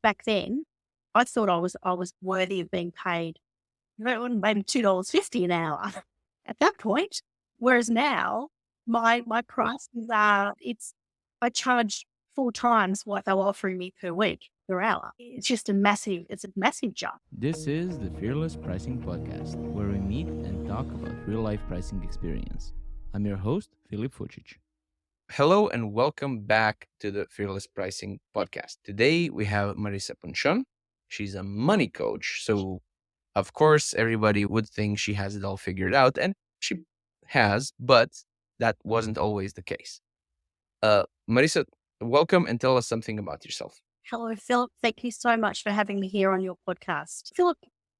back then, I thought I was worthy of being paid maybe $2.50 an hour at that point. Whereas now, my prices are I charge 4 times what they were offering me per week per hour. It's a massive jump. This is the Fearless Pricing Podcast, where we meet and talk about real life pricing experience. I'm your host, Filip Fucic. Hello and welcome back to the Fearless Pricing Podcast. Today we have Marisa Punshon. She's a money coach. So, of course, everybody would think she has it all figured out, and she has, but that wasn't always the case. Marisa, welcome and tell us something about yourself. Hello, Philip. Thank you so much for having me here on your podcast. Philip,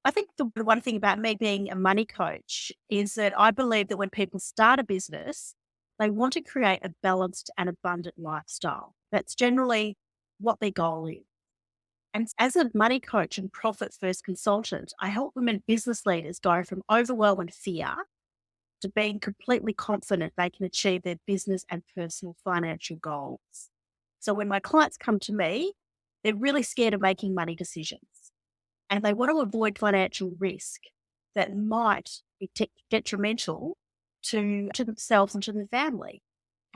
I think the one thing about me being a money coach is that I believe that when people start a business, they want to create a balanced and abundant lifestyle. That's generally what their goal is. And as a money coach and profit first consultant, I help women business leaders go from overwhelm and fear to being completely confident they can achieve their business and personal financial goals. So when my clients come to me, they're really scared of making money decisions and they want to avoid financial risk that might be detrimental to themselves and to their family.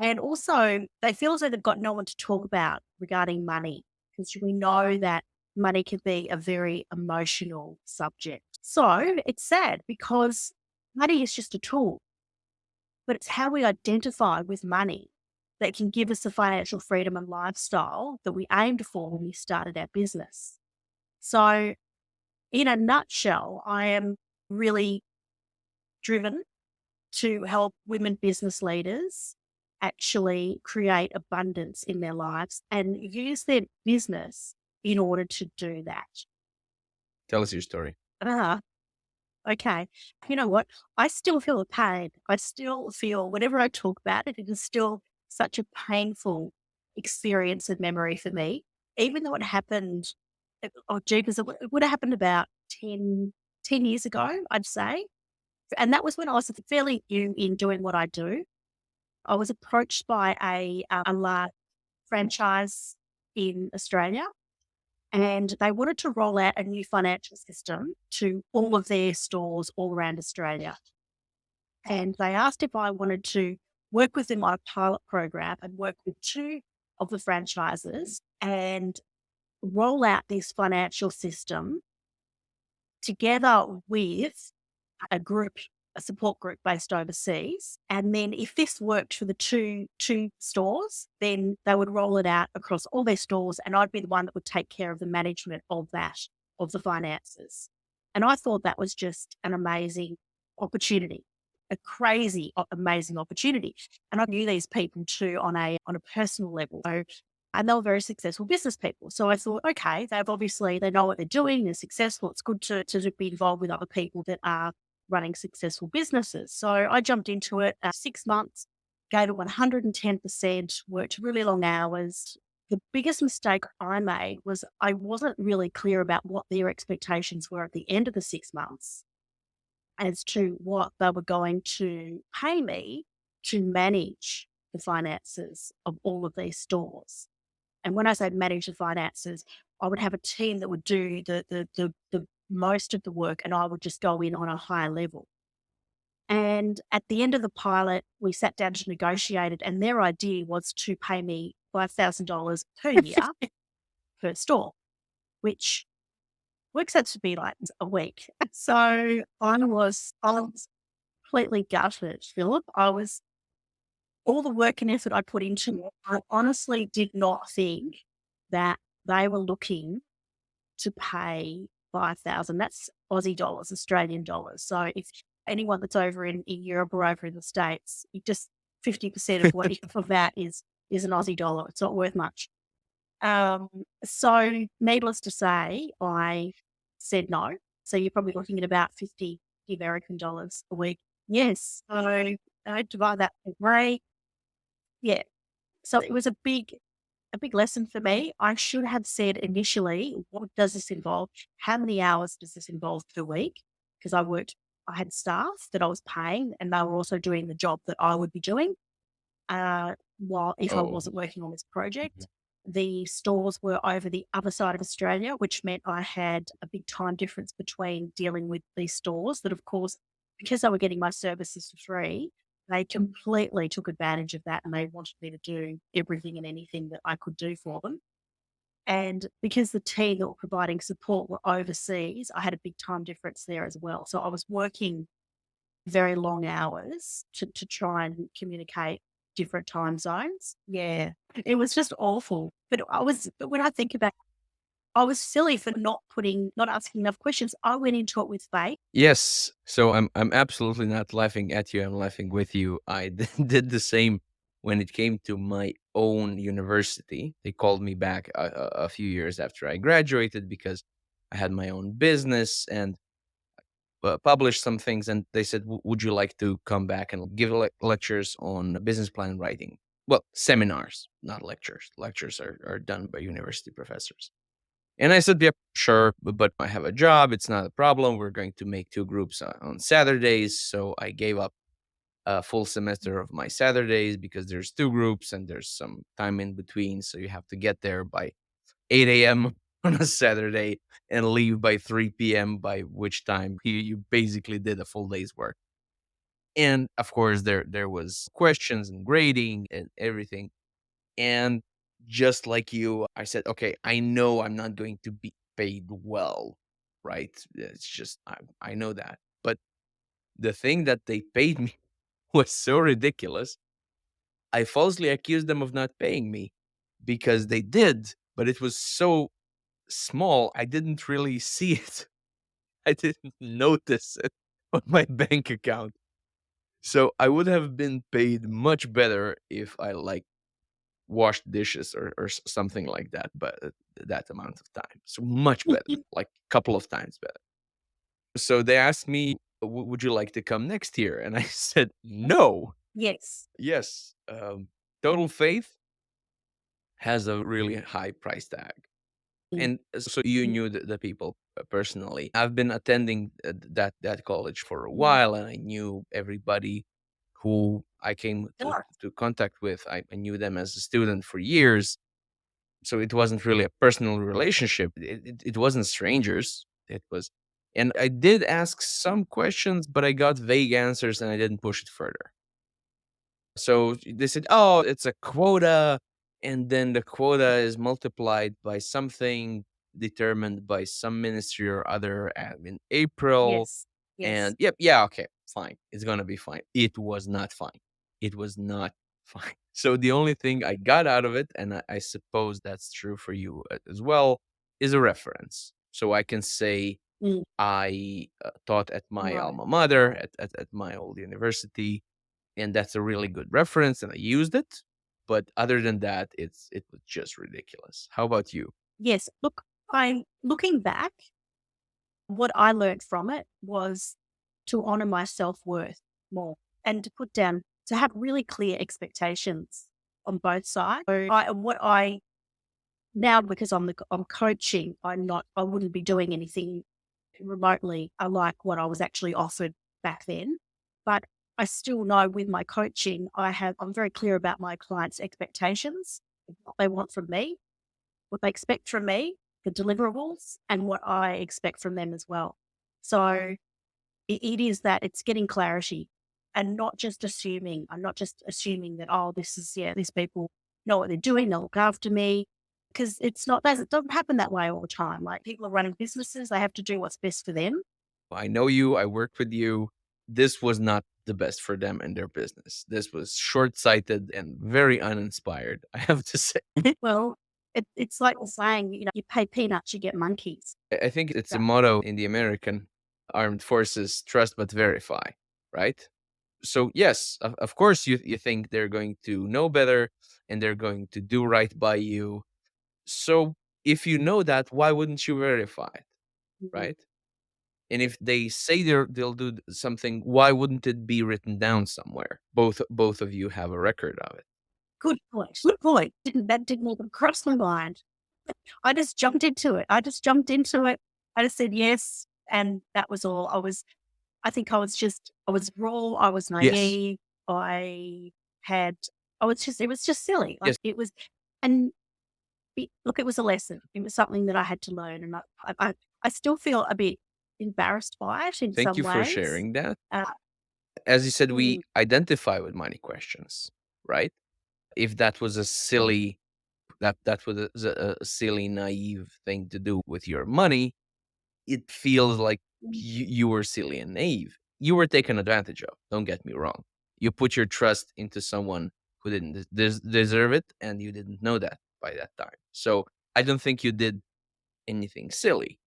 And also, they feel as though they've got no one to talk about regarding money, because we know that money can be a very emotional subject. So it's sad because money is just a tool, but it's how we identify with money that can give us the financial freedom and lifestyle that we aimed for when we started our business. So, in a nutshell, I am really driven to help women business leaders actually create abundance in their lives and use their business in order to do that. Tell us your story. Okay. You know what? I still feel the pain. I still feel, whenever I talk about it, it is still such a painful experience and memory for me, even though it happened, it would have happened about 10 years ago, I'd say. And that was when I was fairly new in doing what I do. I was approached by a large franchise in Australia, and they wanted to roll out a new financial system to all of their stores all around Australia. And they asked if I wanted to work with them on a pilot program and work with 2 of the franchises and roll out this financial system together with a support group based overseas. And then if this worked for the two stores, then they would roll it out across all their stores. And I'd be the one that would take care of the management of the finances. And I thought that was just an amazing opportunity, a crazy, amazing opportunity. And I knew these people too on a personal level. So, and they were very successful business people. So I thought, okay, they know what they're doing, they're successful. It's good to be involved with other people that are running successful businesses. So I jumped into it 6 months, gave it 110%, worked really long hours. The biggest mistake I made was I wasn't really clear about what their expectations were at the end of the 6 months as to what they were going to pay me to manage the finances of all of these stores. And when I say manage the finances, I would have a team that would do the most of the work and I would just go in on a higher level. And at the end of the pilot, we sat down to negotiate it, and their idea was to pay me $5,000 per year per store, which works out to be like a week. So I was completely gutted, Philip. All the work and effort I put into it, I honestly did not think that they were looking to pay 5,000. That's Aussie dollars, Australian dollars. So if anyone that's over in Europe or over in the States, you just 50% of that is an Aussie dollar. It's not worth much. So needless to say, I said no. So you're probably looking at about 50 American dollars a week. Yes. So I divide that by 3. Yeah. So it was a big lesson for me. I should have said initially, what does this involve? How many hours does this involve per week? Because I had staff that I was paying and they were also doing the job that I would be doing while if I wasn't working on this project. the stores were over the other side of Australia, which meant I had a big time difference between dealing with these stores that, of course, because I were getting my services for free, they completely took advantage of that and they wanted me to do everything and anything that I could do for them. And because the team that were providing support were overseas, I had a big time difference there as well. So I was working very long hours to try and communicate different time zones. Yeah. It was just awful. But when I think about it, I was silly for not asking enough questions. I went into it with faith. Yes. So I'm absolutely not laughing at you. I'm laughing with you. I did the same when it came to my own university. They called me back a few years after I graduated because I had my own business and published some things. And they said, "Would you like to come back and give lectures on business plan writing?" Well, seminars, not lectures. Lectures are done by university professors. And I said, "Yep, sure, but I have a job. It's not a problem. We're going to make two groups on Saturdays." So I gave up a full semester of my Saturdays because there's two groups and there's some time in between. So you have to get there by 8 a.m. on a Saturday and leave by 3 p.m., by which time you basically did a full day's work. And of course, there was questions and grading and everything. And just like you, I said, okay, I know I'm not going to be paid well, right? It's just, I know that. But the thing that they paid me was so ridiculous. I falsely accused them of not paying me because they did, but it was so small. I didn't really see it. I didn't notice it on my bank account. So I would have been paid much better if I like washed dishes or something like that, but that amount of time. So much better, like a couple of times better. So they asked me, Would you like to come next year?" And I said, "No." Yes. Yes. Total Faith has a really high price tag. And so you knew the people personally. I've been attending that college for a while, and I knew everybody who I came to contact with. I knew them as a student for years. So it wasn't really a personal relationship. It wasn't strangers. It was, and I did ask some questions, but I got vague answers and I didn't push it further. So they said, "Oh, it's a quota." And then the quota is multiplied by something determined by some ministry or other in April. Yes. Yes. And yep, yeah, okay, fine. It's going to be fine. It was not fine. It was not fine. So the only thing I got out of it, and I suppose that's true for you as well, is a reference. So I can say, Mm. I taught at my Right. alma mater, at my old university, and that's a really good reference, and I used it. But other than that, it was just ridiculous. How about you? Yes. Look, I'm looking back, what I learned from it was to honor my self worth more and to to have really clear expectations on both sides. So what I now, because I'm coaching, I wouldn't be doing anything remotely like what I was actually offered back then. But I still know with my coaching, I'm very clear about my clients' expectations, what they want from me, what they expect from me, the deliverables, and what I expect from them as well. So it is that it's getting clarity and not just assuming. I'm not just assuming that, oh, these people know what they're doing, they'll look after me. Because it doesn't happen that way all the time. Like people are running businesses, they have to do what's best for them. I know you. I worked with you. This was not the best for them and their business. This was short sighted and very uninspired, I have to say. Well, it's like the saying, you pay peanuts, you get monkeys. I think it's a That- motto in the American armed forces: trust but verify, right? So, yes, of course, you think they're going to know better and they're going to do right by you. So, if you know that, why wouldn't you verify it, Mhm. right? And if they say they'll do something, why wouldn't it be written down somewhere? Both of you have a record of it. Good point. Good point. That didn't even cross my mind. I just jumped into it. I just said yes. And that was all. I think I was raw. I was Yes. naive. I had, it was just silly. Like Yes. it was, and look, it was a lesson. It was something that I had to learn, and I still feel a bit embarrassed by it in Thank some you for ways. sharing that. Uh, As you said, mm, we identify with money questions, right? If that was a silly, that was a silly, naive thing to do with your money, it feels like mm, you were silly and naive. You were taken advantage of. Don't get me wrong. You put your trust into someone who didn't deserve it, and you didn't know that by that time. So I don't think you did anything silly.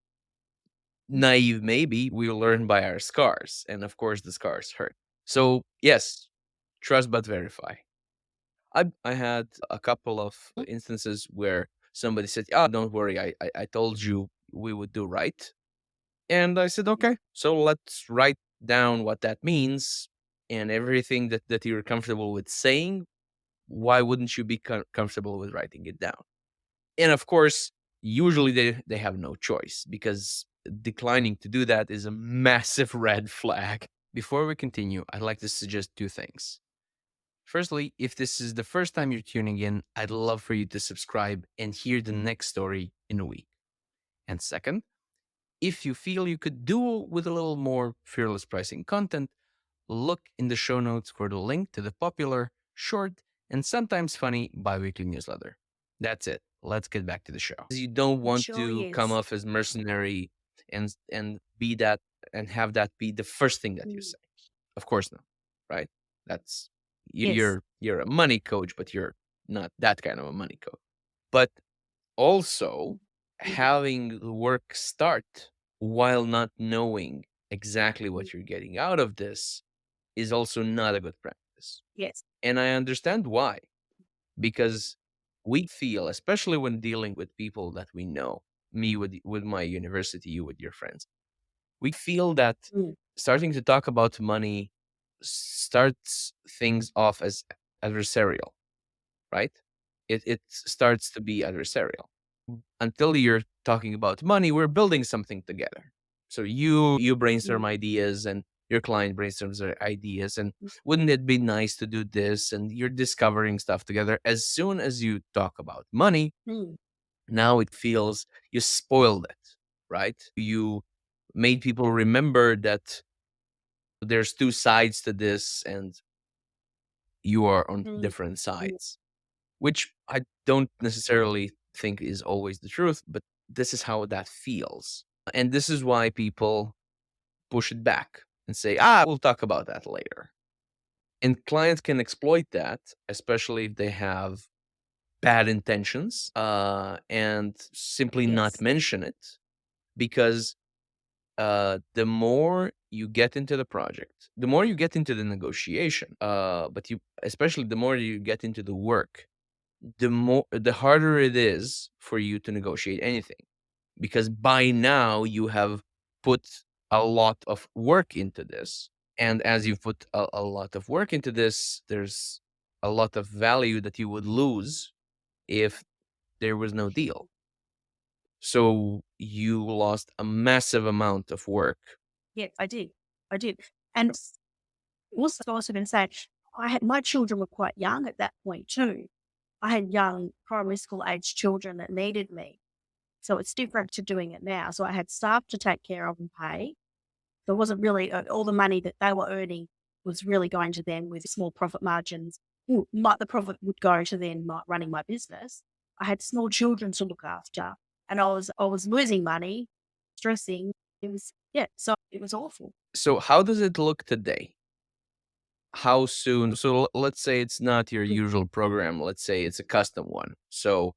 mm, Naive, maybe. We learn by our scars, and of course, the scars hurt. So yes, trust but verify. I had a couple of mm, instances where somebody said, "Oh, don't worry, I told you we would do right." And I said, okay, so let's write down what that means and everything that you're comfortable with saying. Why wouldn't you be comfortable with writing it down? And of course, usually they have no choice because declining to do that is a massive red flag. Before we continue, I'd like to suggest two things. Firstly, if this is the first time you're tuning in, I'd love for you to subscribe and hear the next story in a week. And second, if you feel you could do with a little more fearless pricing content, look in the show notes for the link to the popular, short, and sometimes funny biweekly newsletter. That's it. Let's get back to the show. You don't it want surely to come is. off as mercenary and be that and have that be the first thing that you Mm, say. Of course not, right? That's yes. you're a money coach, but you're not that kind of a money coach. But also, Mm, having the work start while not knowing exactly mm, what you're getting out of this is also not a good practice. yes. And I understand why, because we feel, especially when dealing with people that we know, me with my university, you with your friends, we feel that Mm, starting to talk about money starts things off as adversarial, right? It starts to be adversarial. Until you're talking about money, we're building something together. So you brainstorm mm, ideas and your client brainstorms their ideas and mm, wouldn't it be nice to do this, and you're discovering stuff together. As soon as you talk about money, mm, now it feels you spoiled it, right? You made people remember that there's two sides to this and you are on mm, different mm, sides, which I don't necessarily think is always the truth, but this is how that feels. And this is why people push it back and say, we'll talk about that later. And clients can exploit that, especially if they have bad intentions and simply not yes. mention it, because the more you get into the project, the more you get into the negotiation, but you, especially the more you get into the work, the harder it is for you to negotiate anything, because by now you have put a lot of work into this, and as you put a lot of work into this, there's a lot of value that you would lose if there was no deal. So you lost a massive amount of work. Yes, I did. I did. And also going to say, my children were quite young at that point too. I had young primary school age children that needed me. So it's different to doing it now. So I had staff to take care of and pay. So it wasn't really all the money that they were earning was really going to them with small profit margins. The profit would go to then running my business. I had small children to look after, and I was losing money, stressing. It was so it was awful. So how does it look today? How soon? So let's say it's not your Mm, usual program. Let's say it's a custom one. So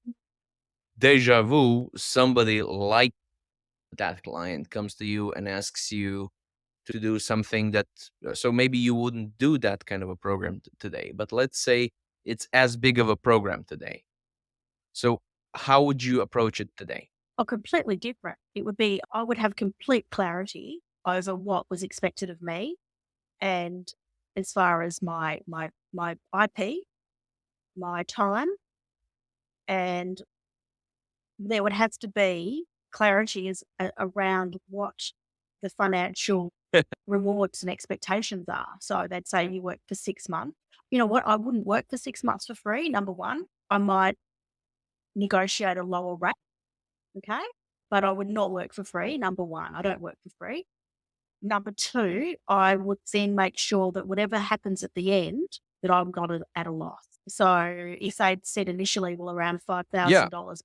deja vu, somebody like that client comes to you and asks you to do something that, so maybe you wouldn't do that kind of a program today, but let's say it's as big of a program today. So how would you approach it today? completely different. It would be I would have complete clarity over what was expected of me, and as far as my IP, my time, and there would have to be clarity around what the financial rewards and expectations are. So they'd say you work for 6 months. You know what? I wouldn't work for 6 months for free. Number one, I might negotiate a lower rate. Okay. But I would not work for free. Number one, I don't work for free. Number two, I would then make sure that whatever happens at the end, that I'm not at a loss. So if they'd said initially, well, around Yeah, $5,000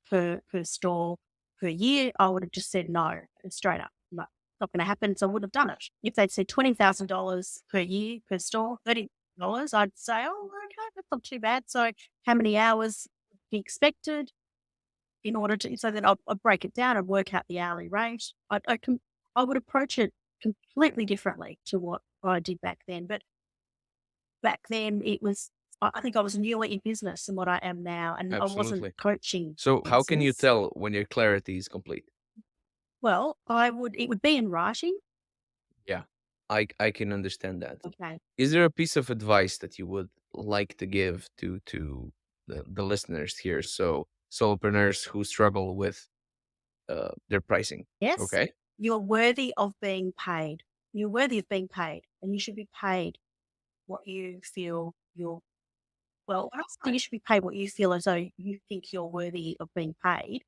per store per year, I would have just said no, straight up. No, not going to happen. So I wouldn't have done it. If they'd said $20,000 per year per store, $30, I'd say, oh, okay, that's not too bad. So how many hours would be expected in order to, so then I'd break it down and work out the hourly rate. I would approach it completely differently to what I did back then. But back then it was, I think I was newer in business than what I am now, and I wasn't absolutely. coaching So how can you business. tell when your clarity is complete? Well, it would be in writing. Yeah, I can understand that. Okay. Is there a piece of advice that you would like to give to the listeners here? So solopreneurs who struggle with their pricing. Yes, Okay. you're worthy of being paid. You're worthy of being paid, and you should be paid what you feel you're, well, I don't think you should be paid what you feel as though you think you're worthy of being paid.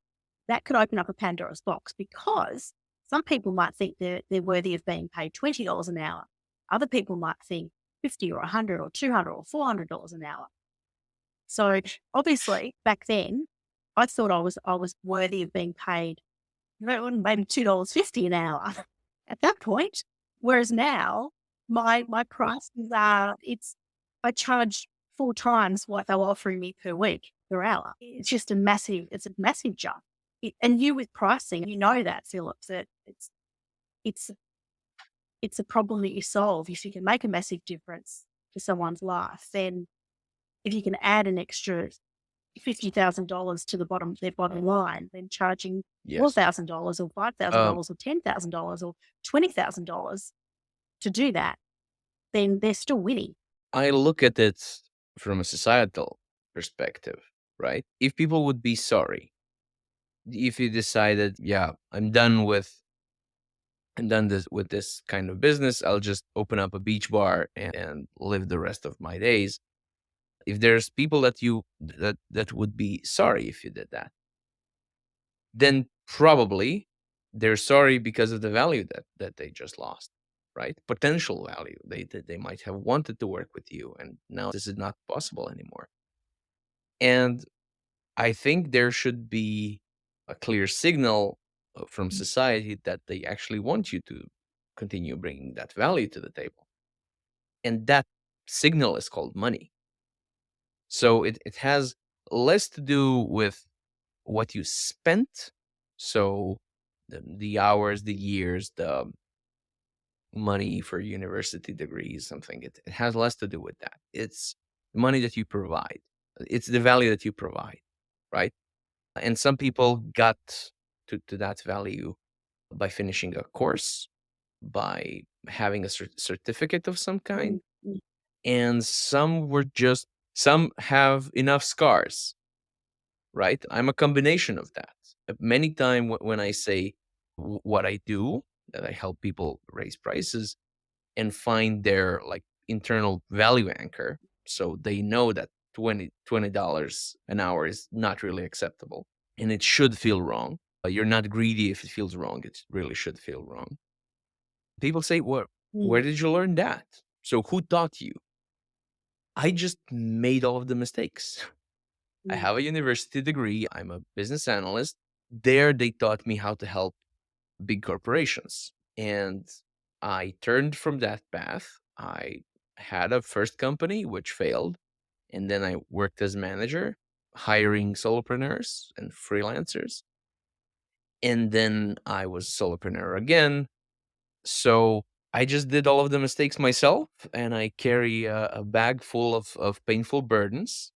That could open up a Pandora's box, because some people might think they're worthy of being paid $20 an hour. Other people might think 50 or 100 or 200 or $400 an hour. So obviously back then I thought I was worthy of being paid, maybe $2.50 an hour at that point. Whereas now my prices are, I charge 4 times what they were offering me per week, per hour. It's a massive jump. And you with pricing, you know that, Philip, that it's it's a problem that you solve. If you can make a massive difference to someone's life, then if you can add an extra $50,000 to their bottom line, then charging Yes. $4,000 or Um, $5,000 or $10,000 or $20,000 to do that, then they're still winning. I look at it from a societal perspective, right? If people would be sorry, if you decided, yeah, I'm done this with this kind of business, I'll just open up a beach bar and live the rest of my days. If there's people that would be sorry if you did that, then probably they're sorry because of the value that they just lost, right? Potential value. They might have wanted to work with you, and now this is not possible anymore. And I think there should be a clear signal from society that they actually want you to continue bringing that value to the table, and that signal is called money. So it has less to do with what you spent. So the hours, the years, the money for university degrees, something. It has less to do with that. It's the money that you provide. It's the value that you provide, right? And some people got to that value by finishing a course, by having a certificate of some kind, Mm, mm, and some have enough scars, right? I'm a combination of that. Many time when I say what I do, that I help people raise prices and find their like internal value anchor, so they know that $20 an hour is not really acceptable and it should feel wrong. You're not greedy if it feels wrong. It really should feel wrong. People say, where mm, did you learn that? So who taught you? I just made all of the mistakes. I mm, have a university degree. I'm a business analyst. There, they taught me how to help big corporations. And I turned from that path. I had a first company which failed. And then I worked as manager, hiring solopreneurs and freelancers. And then I was solopreneur again. So I just did all of the mistakes myself. And I carry a bag full of painful burdens,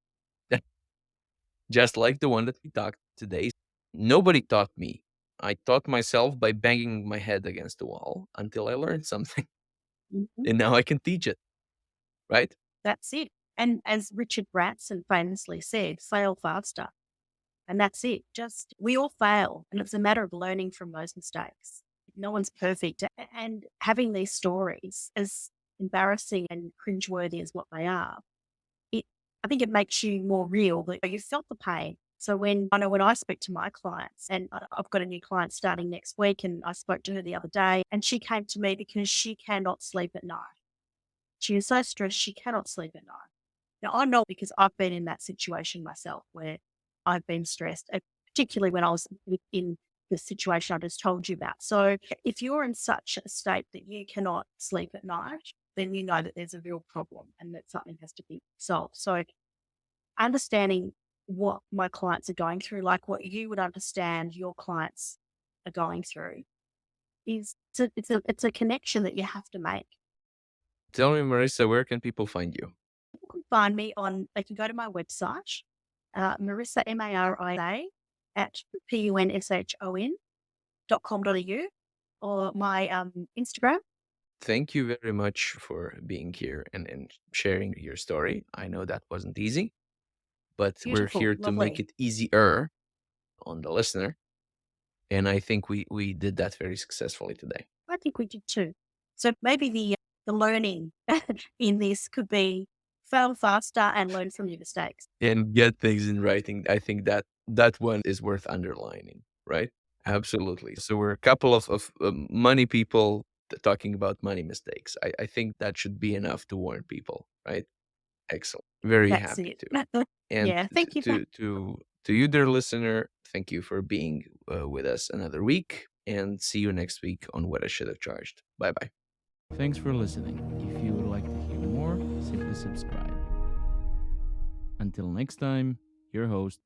just like the one that we talked today. Nobody taught me. I taught myself by banging my head against the wall until I learned something. mhm. And now I can teach it, right? That's it. And as Richard Branson famously said, fail faster. And that's it. Just, we all fail. And it's a matter of learning from those mistakes. No one's perfect. And having these stories, as embarrassing and cringeworthy as what they are, it, I think it makes you more real, that you felt the pain. So when I speak to my clients, and I've got a new client starting next week, and I spoke to her the other day, and she came to me because she cannot sleep at night. She is so stressed, she cannot sleep at night. Now, I know because I've been in that situation myself where I've been stressed, particularly when I was in the situation I just told you about. So if you're in such a state that you cannot sleep at night, then you know that there's a real problem and that something has to be solved. So understanding what my clients are going through, like what you would understand your clients are going through, is it's a connection that you have to make. Tell me, Marisa, where can people find you? People can find me they can go to my website, Marisa, Marisa, at punshon.com.au, or my Instagram. Thank you very much for being here and sharing your story. I know that wasn't easy, but we're Beautiful, here to make lovely. it easier on the listener. And I think we did that very successfully today. I think we did too. So maybe the learning in this could be fail faster and learn from your mistakes. And get things in writing. I think that one is worth underlining, right? Absolutely. So we're a couple of money people talking about money mistakes. I think that should be enough to warn people, right? Excellent. Very That's happy it. to. And Yeah. Thank you for to you, dear listener, thank you for being with us another week, and see you next week on What I Should Have Charged. Bye bye. Thanks for listening. If you would like to hear more, simply subscribe. Until next time, your host,